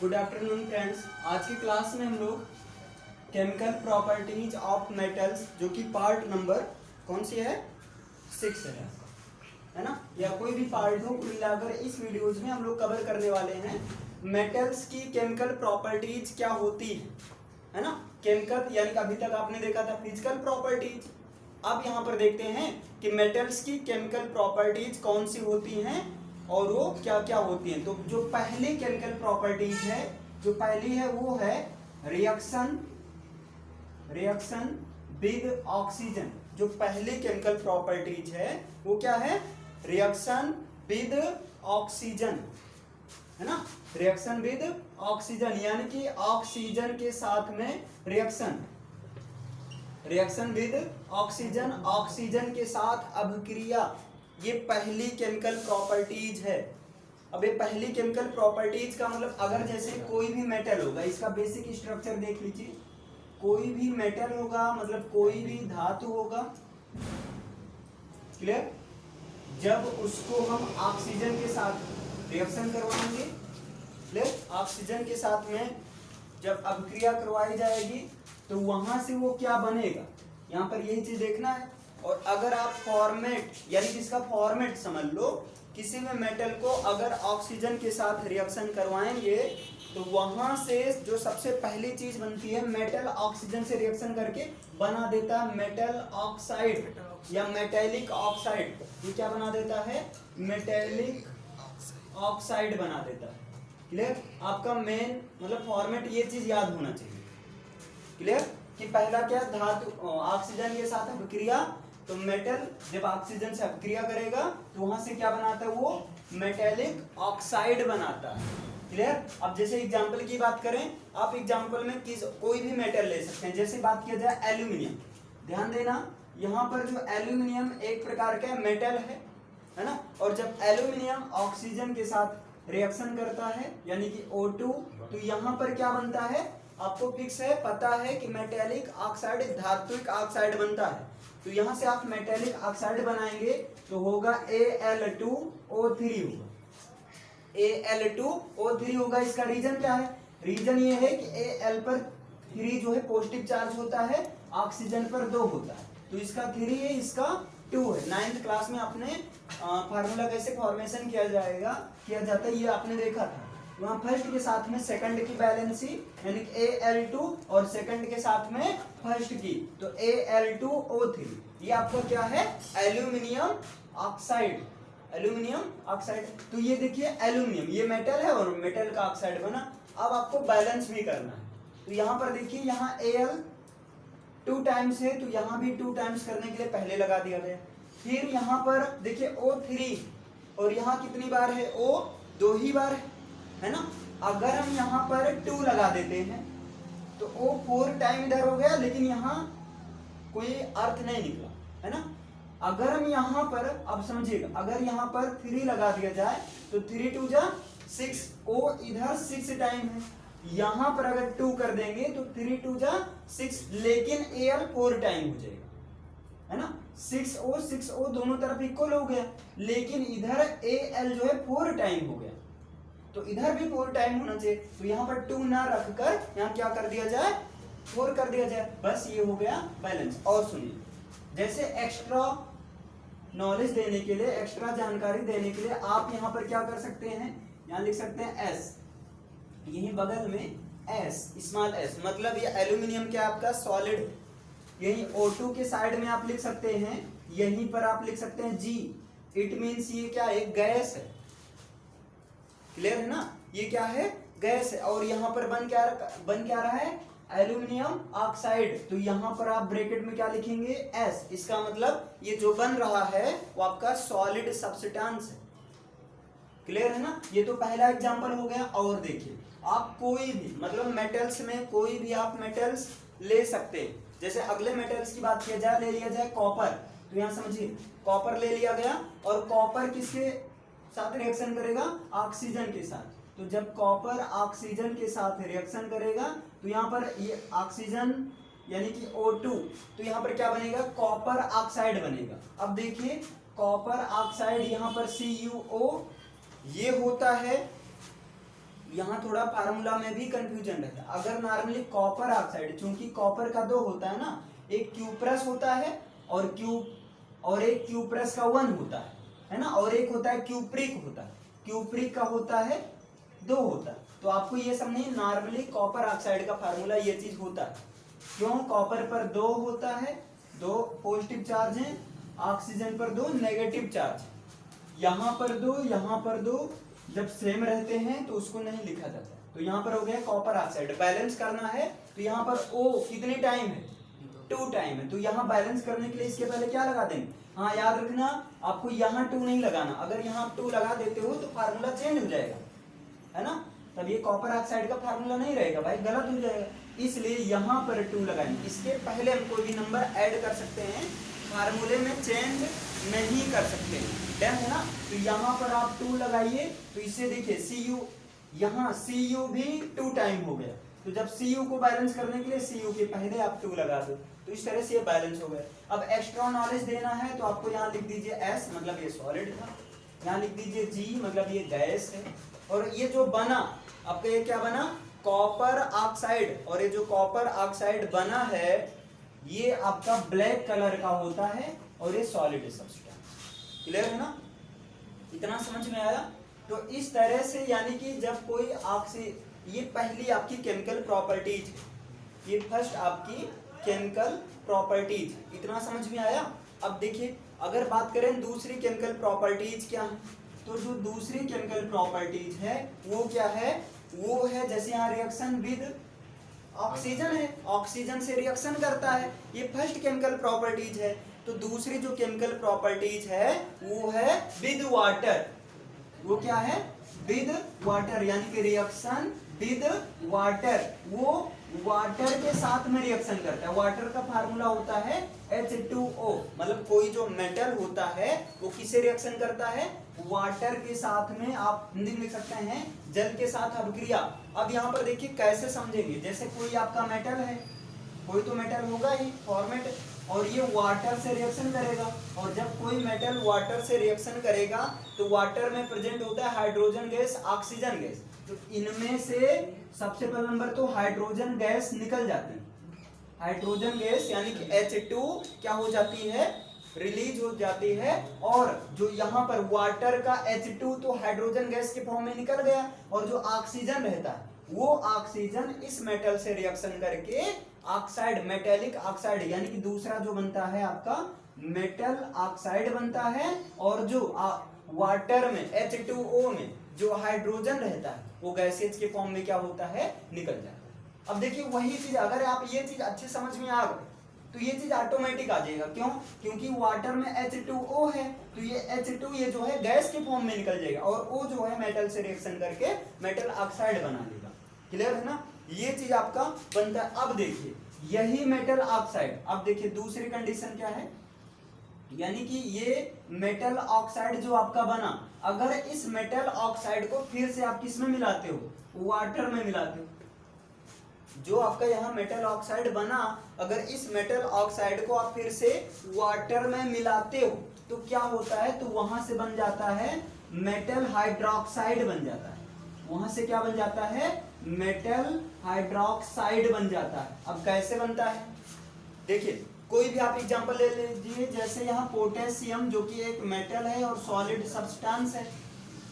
Good afternoon friends. आज की class में हम लोग केमिकल प्रॉपर्टीज ऑफ मेटल्स जो कि पार्ट नंबर कौन सी है 6 है ना, या कोई भी पार्ट हो कुल मिलाकर इस वीडियोज में हम लोग कवर करने वाले हैं मेटल्स की केमिकल प्रॉपर्टीज क्या होती है ना। केमिकल यानी कि अभी तक आपने देखा था फिजिकल प्रॉपर्टीज, अब यहाँ पर देखते हैं कि मेटल्स की केमिकल प्रॉपर्टीज कौन सी होती हैं और वो क्या क्या होती हैं। तो जो पहली केमिकल प्रॉपर्टीज है, जो पहली है वो है रिएक्शन विद ऑक्सीजन। जो पहली केमिकल प्रॉपर्टीज है वो क्या है, रिएक्शन विद ऑक्सीजन, है ना। रिएक्शन विद ऑक्सीजन यानी कि ऑक्सीजन के साथ में रिएक्शन विद ऑक्सीजन, ऑक्सीजन के साथ अभिक्रिया, ये पहली केमिकल प्रॉपर्टीज है। अब ये पहली केमिकल प्रॉपर्टीज का मतलब अगर जैसे कोई भी मेटल होगा, इसका बेसिक स्ट्रक्चर देख लीजिए। कोई भी मेटल होगा मतलब कोई भी धातु होगा, क्लियर, जब उसको हम ऑक्सीजन के साथ रिएक्शन करवाएंगे, क्लियर, ऑक्सीजन के साथ में जब अभिक्रिया करवाई जाएगी तो वहां से वो क्या बनेगा, यहाँ पर यही चीज देखना है। और अगर आप फॉर्मेट यानी कि इसका फॉर्मेट समझ लो, किसी भी मेटल को अगर ऑक्सीजन के साथ रिएक्शन करवाएंगे तो वहां से जो सबसे पहली चीज बनती है, मेटल ऑक्सीजन से रिएक्शन करके बना देता है मेटल ऑक्साइड या मेटेलिक ऑक्साइड। ये क्या बना देता है, मेटेलिक ऑक्साइड बना देता है। क्लियर, आपका मेन मतलब फॉर्मेट ये चीज याद होना चाहिए। क्लियर कि पहला क्या, धातु ऑक्सीजन के साथ अभिक्रिया, तो मेटल जब ऑक्सीजन से अभिक्रिया करेगा तो वहां से क्या बनाता है, वो मेटेलिक ऑक्साइड बनाता है। क्लियर। अब जैसे एग्जांपल की बात करें, आप एग्जांपल में कोई भी मेटल ले सकते हैं। जैसे बात किया जाए एल्यूमिनियम, ध्यान देना यहाँ पर जो एल्यूमिनियम एक प्रकार का मेटल है ना। और जब एल्यूमिनियम ऑक्सीजन के साथ रिएक्शन करता है यानी कि O2, तो यहाँ पर क्या बनता है, आपको फिक्स है, पता है कि मेटेलिक ऑक्साइड धात्विक ऑक्साइड बनता है। तो यहां से आप मेटेलिक ऑक्साइड बनाएंगे तो होगा Al2O3 होगा, Al2O3 होगा। इसका रीजन क्या है, रीजन ये है कि Al पर 3 जो है पॉजिटिव चार्ज होता है, ऑक्सीजन पर 2 होता है, तो इसका 3 है, इसका 2 है। 9th क्लास में आपने फार्मूला कैसे फॉर्मेशन किया जाता है ये आपने देखा था। वहाँ फर्स्ट के साथ में सेकंड की बैलेंसी यानी कि Al2 और सेकंड के साथ में फर्स्ट की, तो Al2O3 ये आपका क्या है, एल्यूमिनियम ऑक्साइड। तो ये देखिए एल्यूमिनियम ये मेटल है और मेटल का ऑक्साइड बना। अब आपको बैलेंस भी करना है, तो यहाँ पर देखिए यहाँ Al 2 टाइम्स है, तो यहाँ भी 2 टाइम्स करने के लिए पहले लगा दिया गया। फिर यहाँ पर देखिए O3 और यहाँ कितनी बार है, O 2 ही बार है ना। अगर हम यहाँ पर 2 लगा देते हैं तो O 4 टाइम इधर हो गया, लेकिन यहाँ कोई अर्थ नहीं निकला, है ना। अगर हम यहाँ पर, अब समझिएगा, अगर यहाँ पर 3 लगा दिया जाए तो 3 2 जा 6, O इधर 6 टाइम है, यहाँ पर अगर 2 कर देंगे तो 3 2 जा 6, लेकिन Al 4 टाइम हो जाएगा, है ना। 6O दोनों तरफ इक्वल हो गया, लेकिन इधर Al जो है 4 टाइम हो गया, तो इधर भी 4 टाइम होना चाहिए। तो यहाँ पर 2 ना रखकर यहाँ क्या कर दिया जाए, 4 कर दिया जाए, बस ये हो गया बैलेंस। और सुनिए, जैसे एक्स्ट्रा नॉलेज देने के लिए, एक्स्ट्रा जानकारी देने के लिए आप यहाँ पर क्या कर सकते हैं, यहाँ लिख सकते हैं S, यही बगल में S, स्मॉल s, मतलब ये एल्यूमिनियम क्या आपका सॉलिड, यही O2 के साइड में आप लिख सकते हैं, यहीं पर आप लिख सकते हैं G, इट मीन्स ये क्या है, गैस है। क्लियर है ना, ये क्या है, गैस है। और यहाँ पर बन क्या रहा है, एल्यूमिनियम ऑक्साइड, तो यहाँ पर आप ब्रैकेट में क्या लिखेंगे, S, इसका मतलब ये जो बन रहा है वो आपका सॉलिड सब्सटेंस है। क्लियर है ना, ये तो पहला एग्जांपल हो गया। और देखिए आप कोई भी मतलब मेटल्स में कोई भी आप मेटल्स ले सकते हैं। जैसे अगले मेटल्स की बात किया जाए, ले लिया जाए कॉपर, तो यहाँ समझिए कॉपर ले लिया गया, और कॉपर किसके साथ रिएक्शन करेगा, ऑक्सीजन के साथ। तो जब कॉपर ऑक्सीजन के साथ रिएक्शन करेगा तो यहाँ पर ये ऑक्सीजन यानी कि O2, तो यहाँ पर क्या बनेगा, कॉपर ऑक्साइड बनेगा। अब देखिए कॉपर ऑक्साइड यहाँ पर CuO ये होता है, यहाँ थोड़ा फार्मूला में भी कंफ्यूजन रहता है। अगर नॉर्मली कॉपर ऑक्साइड, चूंकि कॉपर का दो होता है ना, एक क्यूप्रस होता है और एक क्यूप्रस का 1 होता है ना, और एक होता है क्यूप्रिक होता है। क्यूप्रिक का होता है 2 होता है। तो आपको ये समझिए नॉर्मली कॉपर ऑक्साइड का फार्मूला ये चीज होता है। क्यों? कॉपर पर 2 होता है, 2 पॉजिटिव चार्ज है, ऑक्सीजन पर 2 नेगेटिव चार्ज, यहाँ पर 2, यहाँ पर 2, जब सेम रहते हैं तो उसको नहीं लिखा जाता। तो यहाँ पर हो गया कॉपर ऑक्साइड। बैलेंस करना है तो यहाँ पर O कितने टाइम है? 2 टाइम है। तो यहाँ बैलेंस करने के लिए इसके पहले क्या लगा देंगे? हाँ याद रखना, आपको यहाँ 2 नहीं लगाना। अगर यहाँ आप 2 लगा देते हो तो फार्मूला चेंज हो जाएगा, है ना, तब ये कॉपर ऑक्साइड का फार्मूला नहीं रहेगा भाई, गलत हो जाएगा। इसलिए यहाँ पर 2 लगाएंगे। इसके पहले हम कोई भी नंबर ऐड कर सकते हैं, फार्मूले में चेंज नहीं कर सकते, डन है ना। तो यहाँ पर आप 2 लगाइए, तो इससे देखिए Cu, यहाँ Cu भी 2 टाइम हो गया। तो जब Cu को बैलेंस करने के लिए Cu के पहले आप 2 लगा दो, तो इस तरह से ये बैलेंस हो गया। अब एक्स्ट्रा नॉलेज देना है तो आपको यहाँ लिख दीजिए S, मतलब ये सॉलिड था, यहाँ लिख दीजिए G, मतलब ये गैस है, और ये जो बना आपका, ये क्या बना? Copper oxide. और ये जो कॉपर ऑक्साइड बना है ये आपका ब्लैक कलर का होता है, और ये सॉलिड सब्सटेंस। क्लियर है ना? इतना समझ में आया? तो इस तरह से यानी कि जब कोई ये पहली आपकी केमिकल प्रॉपर्टीज है, ये फर्स्ट आपकी केमिकल प्रॉपर्टीज, इतना समझ में आया? अब देखिए अगर बात करें दूसरी केमिकल प्रॉपर्टीज क्या है, तो जो दूसरी केमिकल प्रॉपर्टीज है वो क्या है? वो है जैसे यहाँ रिएक्शन विद ऑक्सीजन है, ऑक्सीजन से रिएक्शन करता है, ये फर्स्ट केमिकल प्रॉपर्टीज है। तो दूसरी जो केमिकल प्रॉपर्टीज है वो है विद वाटर। वो क्या है? विद वाटर, यानी कि रिएक्शन विद वाटर, वो वाटर के साथ में रिएक्शन करता है। वाटर का फार्मूला होता है H2O, मतलब कोई जो मेटल होता है वो किसे रिएक्शन करता है? वाटर के साथ में। आप हिंदी में लिख सकते हैं जल के साथ अभिक्रिया। अब यहाँ पर देखिए कैसे समझेंगे, जैसे कोई आपका मेटल है, कोई तो मेटल होगा ही फॉर्मेट, और ये वाटर से रिएक्शन करेगा, और जब कोई मेटल वाटर से रिएक्शन करेगा तो वाटर में प्रेजेंट होता है हाइड्रोजन गैस, ऑक्सीजन गैस। तो इनमें से सबसे पहला नंबर तो हाइड्रोजन गैस निकल जाती है। हाइड्रोजन गैस यानी कि H2 क्या हो जाती है? रिलीज हो जाती है। और जो यहाँ पर वाटर का H2 तो हाइड्रोजन गैस के फॉर्म में निकल गया, और जो ऑक्सीजन रहता है वो ऑक्सीजन इस मेटल से रिएक्शन करके ऑक्साइड, मेटेलिक ऑक्साइड, यानी कि दूसरा जो बनता है आपका मेटल ऑक्साइड बनता है। और जो वाटर में H2O में जो हाइड्रोजन रहता है वो गैसेज के फॉर्म में क्या होता है? निकल जाता है। अब देखिए वही चीज अगर आप ये चीज अच्छे समझ में आ गए तो ये चीज ऑटोमेटिक आ जाएगा। क्यों? क्योंकि वाटर में H2O है, तो ये H2 ये जो है गैस के फॉर्म में निकल जाएगा, और O जो है मेटल से रिएक्शन करके मेटल ऑक्साइड बना देगा। क्लियर है ना? ये चीज आपका बनता है। अब देखिए यही मेटल ऑक्साइड, अब देखिए दूसरी कंडीशन क्या है, यानी कि ये मेटल ऑक्साइड जो आपका बना, अगर इस मेटल ऑक्साइड को फिर से आप किस में मिलाते हो? वाटर में मिलाते हो। जो आपका यहाँ मेटल ऑक्साइड बना, अगर इस मेटल ऑक्साइड को आप फिर से वाटर में मिलाते हो तो क्या होता है? तो वहां से बन जाता है मेटल हाइड्रोक्साइड बन जाता है। वहां से क्या बन जाता है? मेटल हाइड्रोक्साइड बन जाता है। अब कैसे बनता है? देखिए कोई भी आप एग्जांपल ले लीजिए, जैसे यहाँ पोटेशियम जो कि एक मेटल है और सॉलिड सब्सटेंस है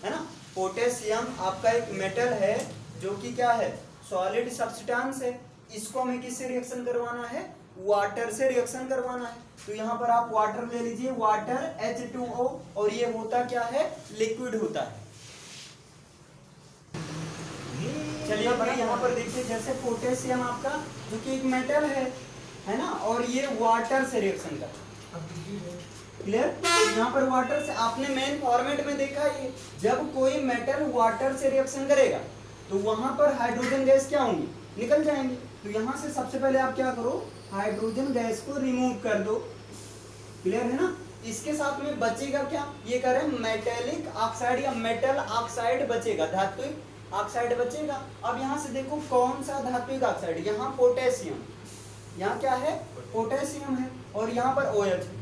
ना। पोटेशियम आपका एक मेटल है जो कि क्या है? सॉलिड सब्सटेंस है। इसको हमें किससे रिएक्शन करवाना है? वाटर से रिएक्शन करवाना है। तो यहाँ पर आप वाटर ले लीजिए, वाटर H2O, और ये होता क्या है? लिक्विड होता है। चलिए भाई यहाँ पर देखिए, जैसे पोटेशियम आपका जो कि एक मेटल है ना, और ये वाटर से रिएक्शन करता है। क्लियर? यहाँ पर वाटर से आपने मेन फॉर्मेट में देखा है, जब कोई मेटल वाटर से रिएक्शन करेगा तो वहां पर हाइड्रोजन गैस क्या होंगी? निकल जाएंगे। तो यहाँ से सबसे पहले आप क्या करो? हाइड्रोजन गैस को रिमूव कर दो। क्लियर है ना? इसके साथ में बचेगा क्या? ये कह रहे हैं मेटेलिक ऑक्साइड या मेटल ऑक्साइड बचेगा, धात्विक ऑक्साइड बचेगा। अब यहाँ से देखो कौन सा धात्विक ऑक्साइड? यहाँ पोटेशियम, यहाँ क्या है? पोटेशियम है, और यहाँ पर OH है।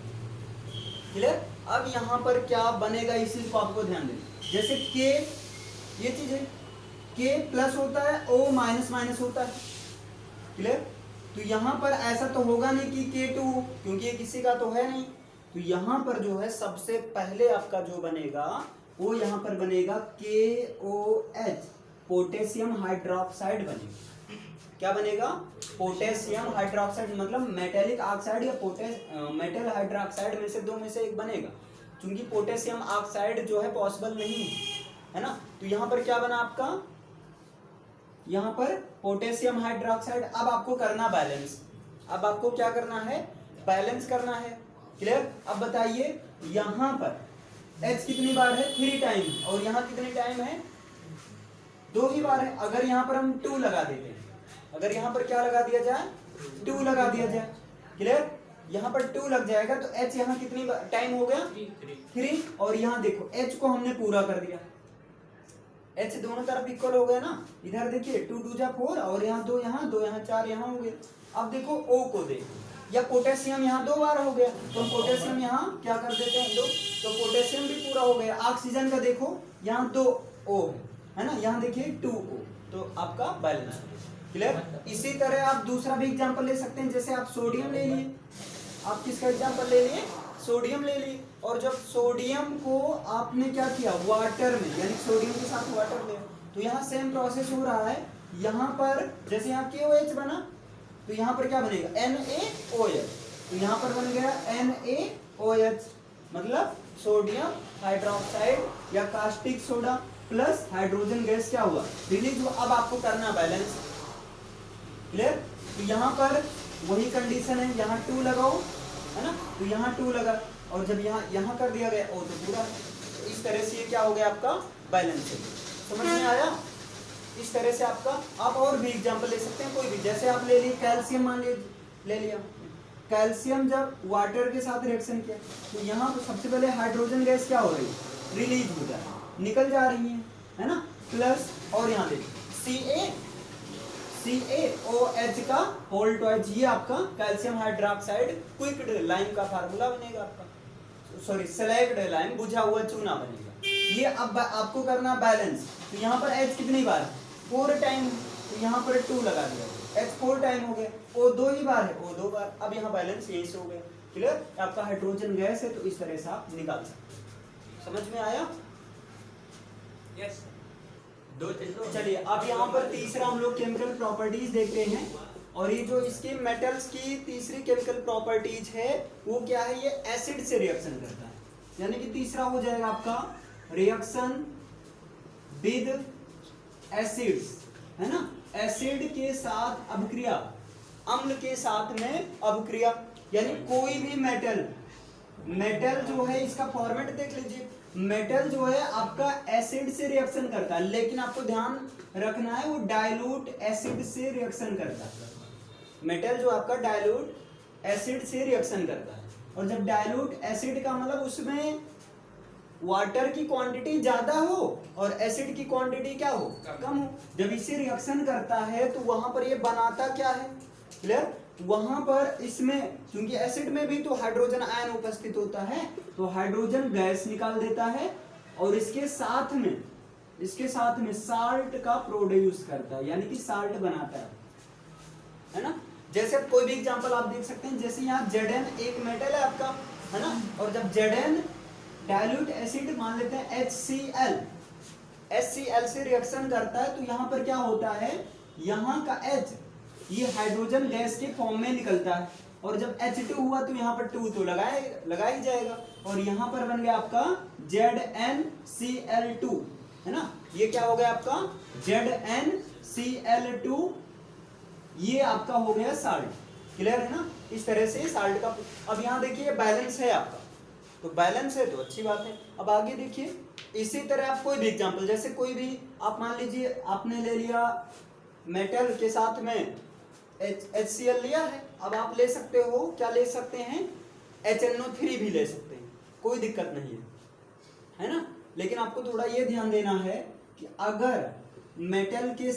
क्लियर? अब यहाँ पर क्या बनेगा इस चीज को आपको ध्यान देना। जैसे K, ये चीज है K प्लस होता है, O माइनस माइनस होता है। क्लियर? तो यहाँ पर ऐसा तो होगा नहीं कि K2 हो, क्योंकि ये किसी का तो है नहीं। तो यहाँ पर जो है सबसे पहले आपका जो बनेगा वो यहाँ पर बनेगा KOH, पोटेशियम हाइड्रोक्साइड बनेगा। क्या बनेगा? पोटेशियम हाइड्रोक्साइड, मतलब मेटेलिक ऑक्साइड या मेटल हाइड्रोक्साइड में से दो में से एक बनेगा, क्योंकि पोटेशियम ऑक्साइड जो है पॉसिबल नहीं है ना। तो यहाँ पर क्या बना आपका? यहाँ पर पोटेशियम हाइड्रोक्साइड। अब आपको करना बैलेंस, अब आपको क्या करना है? बैलेंस करना है। क्लियर? अब बताइए यहाँ पर H कितनी बार है? 3 टाइम, और यहाँ कितनी टाइम है? 2 ही बार है। अगर यहाँ पर हम 2 लगा देते हैं, अगर यहाँ पर क्या लगा दिया जाए? 2 लगा दिया जाए। क्लियर? यहाँ पर 2 लग जाएगा तो H यहाँ कितनी टाइम हो गया? 3। और यहाँ देखो H को हमने पूरा कर दिया, H दोनों तरफ इक्वल हो गया ना। इधर देखिए 2 2 जा 4, और यहाँ 2 यहाँ 2 यहाँ 4 यहाँ हो गए। अब देखो O को देखो, या पोटेशियम यहाँ 2 बार हो गया, तो पोटेशियम यहाँ क्या कर देते हैं 2, तो पोटेशियम भी पूरा हो गया। ऑक्सीजन का देखो यहाँ 2 O है ना, यहाँ देखिए 2 O, तो आपका बैलेंस। क्लियर? इसी तरह आप दूसरा भी एग्जांपल ले सकते हैं, जैसे आप सोडियम ले लिए, आप किसका एग्जांपल ले लिए? सोडियम ले लिए। और जब सोडियम को आपने क्या किया? वाटर में, यानी सोडियम के साथ वाटर ले, तो यहाँ सेम प्रोसेस हो रहा है। यहाँ पर जैसे यहाँ KOH बना, तो यहाँ पर क्या बनेगा? NaOH, तो यहाँ पर बन गया NaOH, मतलब सोडियम हाइड्रोक्साइड या caustic soda plus hydrogen gas क्या हुआ? रिलीज हुआ। अब आपको करना बैलेंस। क्लियर? तो यहाँ पर वही कंडीशन है, यहाँ 2 लगाओ है ना, तो यहाँ 2 लगा, और जब यहाँ कर दिया गया O तो पूरा। तो इस तरह से ये क्या हो गया आपका? बैलेंस है। समझ में आया? इस तरह से आपका, आप और भी एग्जांपल ले सकते हैं, कोई भी। जैसे आप ले ली कैल्शियम, मान ले लिया कैल्शियम, जब वाटर के साथ रिएक्शन किया तो यहाँ पर सबसे पहले हाइड्रोजन गैस क्या हो रही है? रिलीज हो जा रही है, निकल जा रही है ना, प्लस, और यहाँ देखिए CaOH का होल ट्वाइस, ये आपका कैल्शियम हाइड्रोक्साइड क्विक लाइम का फार्मूला बनेगा आपका, सॉरी स्लैग्ड लाइम, बुझा हुआ चूना बनेगा। ये अब आपको करना बैलेंस। तो यहाँ पर H कितनी बार? 4 टाइम, तो यहाँ पर 2 लगा दिया, H 4 टाइम हो गया। O 2 ही बार है, O 2 बार। अब यहाँ बैलेंस यही से हो गया। क्लियर? आपका हाइड्रोजन गैस है, तो इस तरह से आप निकाल सकते। समझ में आया? यस। चलिए अब यहाँ पर तीसरा हम लोग केमिकल प्रॉपर्टीज देख रहे हैं, और ये जो इसके मेटल्स की तीसरी केमिकल प्रॉपर्टीज है वो क्या है? ये एसिड से रिएक्शन करता है, यानी कि तीसरा हो जाएगा आपका रिएक्शन विद एसिड्स, है ना। एसिड के साथ अभिक्रिया, अम्ल के साथ में अभिक्रिया, यानी कोई भी मेटल जो है, इसका फॉर्मेट देख लीजिए। मेटल जो है आपका एसिड से रिएक्शन करता है, लेकिन आपको ध्यान रखना है वो डाइल्यूट एसिड से रिएक्शन करता है। मेटल जो आपका डाइल्यूट एसिड से रिएक्शन करता है, और जब डाइल्यूट एसिड का मतलब उसमें वाटर की क्वांटिटी ज्यादा हो और एसिड की क्वांटिटी क्या हो? कम हो। जब इसे रिएक्शन करता है तो वहां पर ये बनाता क्या है? क्लियर? वहां पर इसमें, क्योंकि एसिड में भी तो हाइड्रोजन आयन उपस्थित होता है, तो हाइड्रोजन गैस निकाल देता है, और इसके साथ में साल्ट का प्रोड्यूस करता है, यानी कि साल्ट बनाता है ना। जैसे कोई भी एग्जांपल आप देख सकते हैं, जैसे यहाँ Zn एक मेटल है आपका, है ना, और जब Zn डाइल्यूट एसिड मान लेते हैं HCl से रिएक्शन करता है, तो यहाँ पर क्या होता है? यहाँ का H ये हाइड्रोजन गैस के फॉर्म में निकलता है, और जब H2 हुआ तो यहाँ पर 2 तो लगा ही जाएगा, और यहाँ पर बन गया आपका ZnCl2, है ना। ये क्या हो गया आपका? ZnCl2, ये आपका हो गया साल्ट। क्लियर है ना? इस तरह से साल्ट का। अब यहाँ देखिए बैलेंस है आपका, तो बैलेंस है तो अच्छी बात है। अब आगे देखिए, इसी तरह आप कोई भी एग्जांपल, जैसे कोई भी आप मान लीजिए आपने ले लिया मेटल के साथ में HCl लिया है, अब आप ले सकते हो, क्या ले सकते हैं? HNO3 भी ले सकते हैं, कोई दिक्कत नहीं है ना। लेकिन आपको थोड़ा ये ध्यान देना है कि अगर मेटल के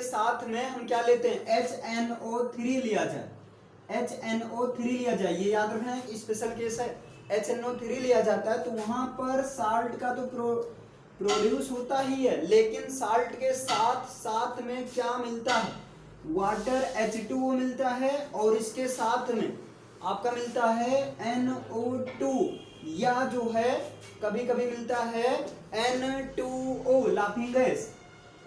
साथ में हम क्या लेते हैं? HNO3 लिया जाए, ये याद रखना है, स्पेशल केस है। HNO3 लिया जाता है तो वहां पर साल्ट का तो प्रोड्यूस होता ही है, लेकिन साल्ट के साथ साथ में क्या मिलता है, वाटर H2O मिलता है, और इसके साथ में आपका मिलता है NO2, या जो है कभी कभी मिलता है N2O, लाफिंग गैस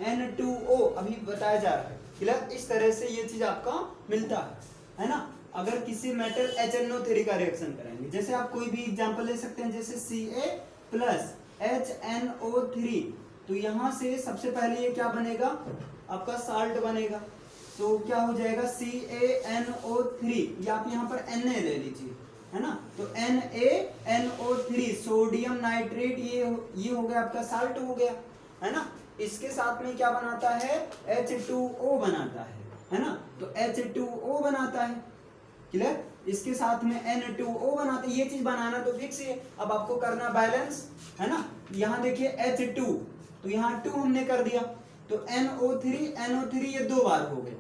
N2O, अभी बताया जा रहा है क्लियर। इस तरह से ये चीज आपका मिलता है ना। अगर किसी मेटल HNO3 का रिएक्शन करेंगे, जैसे आप कोई भी एग्जांपल ले सकते हैं, जैसे Ca प्लस HNO3, तो यहां से सबसे पहले ये क्या बनेगा, आपका साल्ट बनेगा। तो क्या हो जाएगा CaNO3, या आप यहाँ पर Na ले लीजिए, है ना। तो NaNO3 सोडियम नाइट्रेट, ये हो गया आपका साल्ट हो गया, है ना। इसके साथ में क्या बनाता है, H2O बनाता है ना। तो H2O बनाता है क्लियर। इसके साथ में N2O बनाते, ये चीज बनाना तो फिक्स है। अब आपको करना बैलेंस, है ना। यहाँ देखिए H2, तो यहाँ 2 हमने कर दिया, तो NO3 ये 2 बार हो गए,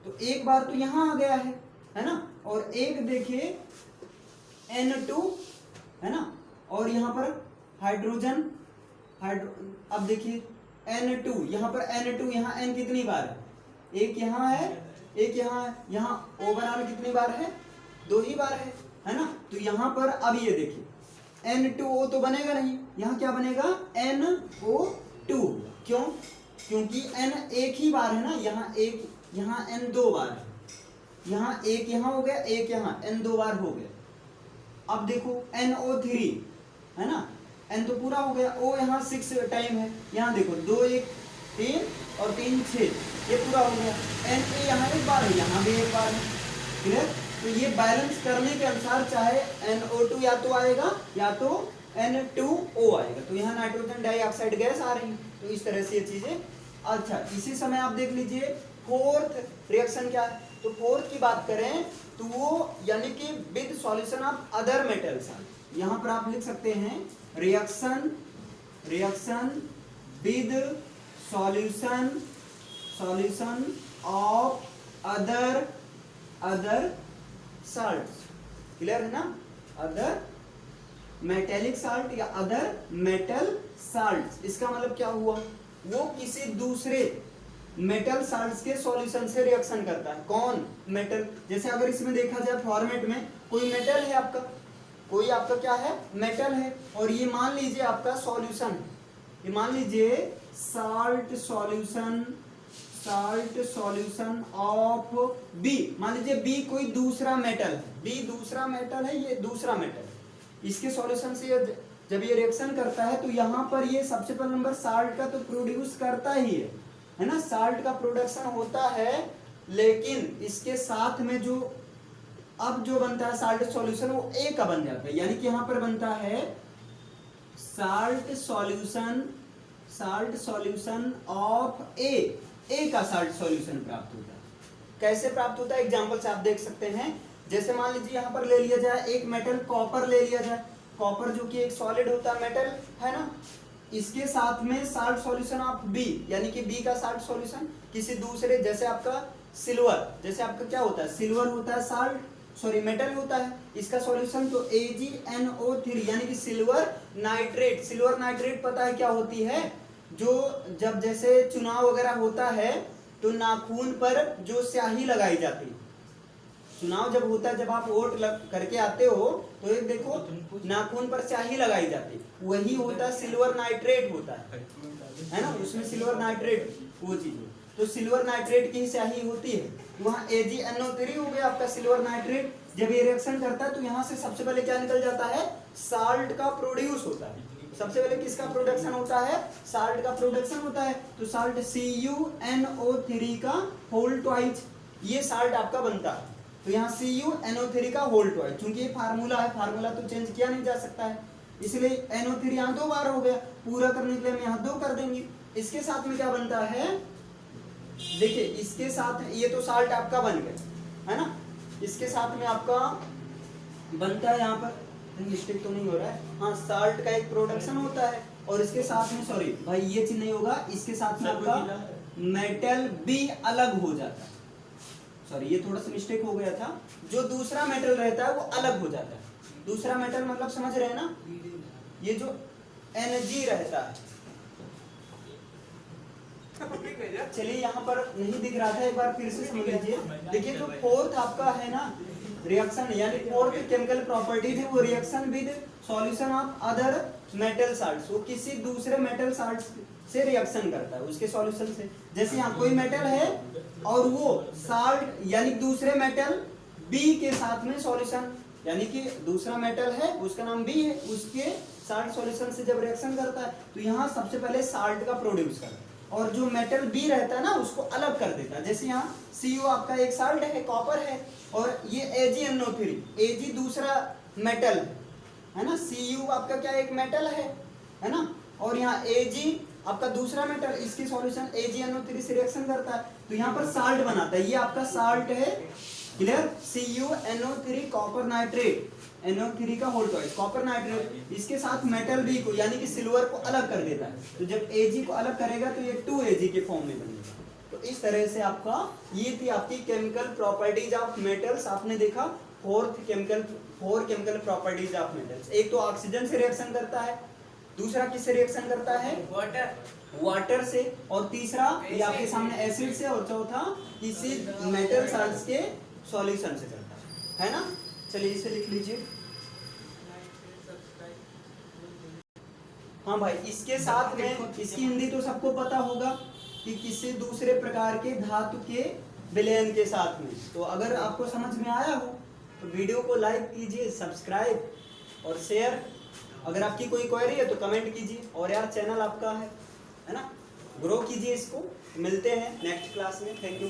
तो एक बार तो यहाँ आ गया है ना। और एक देखिए N2, है ना, और यहाँ पर हाइड्रोजन अब देखिए N2, यहाँ पर N2, यहाँ N कितनी बार है, एक यहाँ है, एक यहाँ है, यहाँ ओवरऑल कितनी बार है, 2 ही बार है ना। तो यहाँ पर अब ये देखिए N2O तो बनेगा नहीं, यहाँ क्या बनेगा NO2, क्यों, क्योंकि N एक ही बार है ना, यहाँ एक, यहाँ N 2 बार है, यहाँ एक यहाँ हो गया, एक यहाँ N 2 बार हो गया। अब देखो NO3, है ना, N तो पूरा हो गया, O यहाँ 6 टाइम है, यहाँ देखो 2 1 3 और 3 6, ये पूरा हो गया। Na यहाँ एक बार है, यहाँ भी एक बार है क्लियर। तो ये बैलेंस करने के अनुसार चाहे NO2 या तो आएगा या तो N2O आएगा, तो यहाँ नाइट्रोजन डाइऑक्साइड गैस आ रही है। तो इस तरह से ये चीजें। अच्छा, इसी समय आप देख लीजिए फोर्थ रिएक्शन क्या है। तो फोर्थ की बात करें तो वो यानी कि with solution of other metals, यहाँ पर आप लिख सकते हैं reaction with solution of other salts, clear है ना। अदर मेटेलिक साल्ट या अदर मेटल साल्ट्स, इसका मतलब क्या हुआ, वो किसी दूसरे मेटल साल्ट्स के सॉल्यूशन से रिएक्शन करता है। कौन, मेटल। जैसे अगर इसमें देखा जाए फॉर्मेट में, कोई मेटल है आपका, कोई आपका क्या है, मेटल है, और ये मान लीजिए आपका सॉल्यूशन, ये मान लीजिए साल्ट सॉल्यूशन ऑफ बी, मान लीजिए बी कोई दूसरा मेटल है, बी दूसरा मेटल है, ये दूसरा मेटल है। इसके सॉल्यूशन से जब ये रिएक्शन करता है तो यहाँ पर ये सबसे पहले नंबर साल्ट का तो प्रोड्यूस करता ही है ना, साल्ट का प्रोडक्शन होता है, लेकिन इसके साथ में जो अब जो बनता है साल्ट सॉल्यूशन वो ए का बन जाता है, यानी कि यहाँ पर बनता है साल्ट सॉल्यूशन ऑफ ए का साल्ट सॉल्यूशन प्राप्त होता है। कैसे प्राप्त होता है, एग्जांपल से आप देख सकते हैं। जैसे मान लीजिए यहाँ पर ले लिया जाए एक मेटल कॉपर ले लिया जाए, कॉपर जो कि एक सॉलिड होता है मेटल, है ना। इसके साथ में साल्ट सॉल्यूशन ऑफ बी, यानी कि बी का साल्ट सॉल्यूशन किसी दूसरे, जैसे आपका सिल्वर, जैसे आपका क्या होता है, सिल्वर होता है साल्ट, सॉरी मेटल होता है, इसका सॉल्यूशन तो AgNO3, यानी कि सिल्वर नाइट्रेट। सिल्वर नाइट्रेट पता है क्या होती है, जो जब जैसे चुनाव वगैरह होता है तो नाखून पर जो स्याही लगाई जाती है, चुनाव जब होता है, जब आप वोट करके आते हो तो एक देखो नाखून पर स्याही लगाई जाती है, वही होता है सिल्वर नाइट्रेट होता है ना, उसमें सिल्वर नाइट्रेट वो चीज है। तो सिल्वर नाइट्रेट की स्याही होती है, वहाँ AgNO3 हो गया आपका सिल्वर नाइट्रेट। जब ये रिएक्शन करता है तो यहाँ से सबसे पहले क्या निकल जाता है, साल्ट का प्रोड्यूस होता है। सबसे पहले किसका प्रोडक्शन होता है, साल्ट का प्रोडक्शन होता है। तो साल्ट CuNO3 का होल ट्वाइस, ये साल्ट आपका बनता है। तो यहाँ CuNO3 का होल ट्वाइस, क्योंकि ये फार्मूला है, फार्मूला तो चेंज किया नहीं जा सकता है, इसलिए NO3 यहाँ 2 बार हो गया, पूरा करने के लिए हम यहाँ 2 कर देंगे। इसके साथ में क्या बनता है, देखिए इसके साथ ये तो साल्ट आपका बन गया, है ना। इसके साथ में आपका बनता है, यहाँ पर मिस्टेक तो नहीं हो रहा है, हाँ, साल्ट का एक प्रोडक्शन होता है, और इसके साथ में, सॉरी भाई ये चीज नहीं होगा, इसके साथ में आपका मेटल बी अलग हो जाता है, सॉरी ये थोड़ा सा मिस्टेक हो गया था, जो दूसरा मेटल रहता है वो अलग हो जाता है। दूसरा मेटल मतलब समझ रहे हैं ना, ये जो Ng रहता चलिए यहाँ पर नहीं दिख रहा था, एक बार फिर से समझ लीजिए। देखिए जो फोर्थ आपका है ना रिएक्शन, यानी फोर्थ केमिकल प्रॉपर्टीज है वो reaction with solution of other metal salts, वो किसी दूसरे मेटल साल्ट्स से रिएक्शन करता है उसके सॉल्यूशन से। जैसे यहाँ कोई मेटल है और वो साल्ट यानी दूसरे मेटल बी के साथ में सॉल्यूशन, यानी कि दूसरा मेटल है उसका नाम बी है, उसके साल्ट सॉल्यूशन से जब रिएक्शन करता है तो यहाँ सबसे पहले साल्ट का प्रोड्यूस करता है और जो मेटल बी रहता है ना उसको अलग कर देता है। जैसे यहाँ Cu आपका एक साल्ट है, कॉपर है, और ये AgNO3, Ag दूसरा मेटल है ना, Cu आपका क्या एक मेटल है ना, और यहाँ Ag आपका दूसरा मेटल, इसकी सॉल्यूशन AgNO3 से रिएक्शन करता है तो यहाँ पर साल्ट बनाता है। ये आपका साल्ट है, clear, CuNO3 copper nitrate, NO3 का होल ट्वाइस कॉपर नाइट्रेट, इसके साथ मेटल बी को यानी कि सिल्वर को अलग कर देता है। तो जब Ag को अलग करेगा तो ये 2Ag के फॉर्म में बनेगा। तो इस तरह से आपका ये थी आपकी केमिकल प्रॉपर्टीज ऑफ मेटल्स। आपने देखा four chemical properties of metals. एक तो ऑक्सीजन से रिएक्शन करता है, दूसरा किससे रिएक्शन करता है, वाटर से, और तीसरा ये आपके सामने एसिड से, और चौथा किसी मेटल साल्ट्स के सॉल्यूशन से करता है ना। चलिए इसे लिख लीजिए। हाँ भाई, इसके साथ में इसकी हिंदी तो सबको पता होगा कि किसी दूसरे प्रकार के धातु के विलयन के साथ में। तो अगर आपको समझ में आया हो तो वीडियो को लाइक कीजिए, सब्सक्राइब और शेयर। अगर आपकी कोई क्वेरी है तो कमेंट कीजिए, और यार चैनल आपका है ना, ग्रो कीजिए इसको। मिलते हैं नेक्स्ट क्लास में। Thank you.